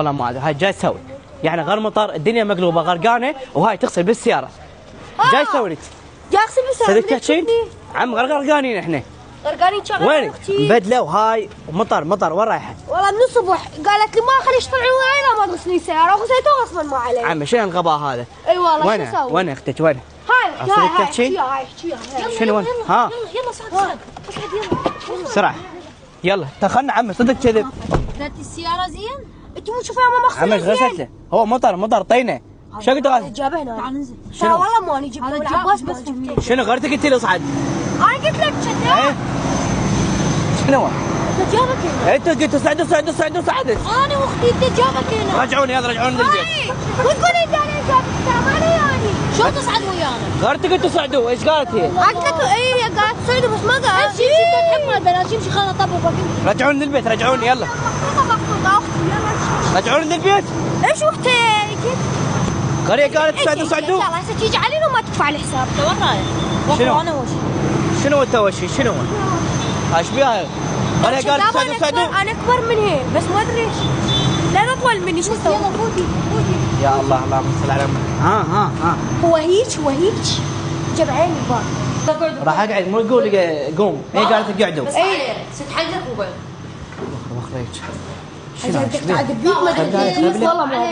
والله ما ادري هاي جاي تسوي يعني غير مطر الدنيا مقلوبه غرقانه وهاي تغسل بالسياره. جاي تسوي انت؟ جاي اغسل بالسياره. صدق تحكين؟ عم غرقانين احنا. غرقانين شغله. وين؟ مبدله وهاي مطر وين رايحه؟ والله من الصبح قالت لي ما خليش تطلعون علينا ما تغسلين السياره وغسلتوها غصبا ما علي. عمي شنو الغباء هذا؟ اي والله وين شو اسوي؟ وين اختك وين؟ هاي احكيها. شنو وين؟ ها؟ يلا صعد يلا بسرعه يلا دخلنا عمي صدق كذب. غسلت السياره زين؟ انت مو تشوفها ما مغسوله عمي غسلت له هو مطر طينه. شو قلت غسل؟ جابه هنا. تعال ننزل. شنو؟ والله ماني جبته والعباس بس جبته. شنو غيرتك قلت لي اصعد؟ انا قلت لك كذا. شنو؟ انت جابك هنا. انت قلت اصعد انا واختي انت جابك هنا. رجعوني يلا رجعوني للبيت. وتقول انت انا جابك ترى ماني يعني. شو تصعد ويانا؟ غيرتك قلت صعدوا ايش قالت هي؟ قالت لك اي قالت صعدوا بس ما قالت. امشي تحب مال البنات امشي خلنا نطبق. رجعوني للبيت رجعوني يلا. مقصوده اختي يلا. رجعوني للبيت. ايش اختي؟ قريه قالت صعدوا. يلا هسه تيجي علينا وما تدفع الحساب. انت وين رايح؟ شنو؟ انا شنو انت وشي شنو؟ ايش بيها؟ قريه قالت صعدوا. انا اكبر من هي بس ما ادري ايش. لا اطول مني شو اسوي؟ يلا فوتي. يا الله اللهم صل على محمد. ها هو هيك جاب عيني الباب. راح اقعد مو تقول لي قوم هي قالت اقعدوا. اي ست حقك وقعد. وخريج شنو؟ قاعد بيوت ما ادري والله ما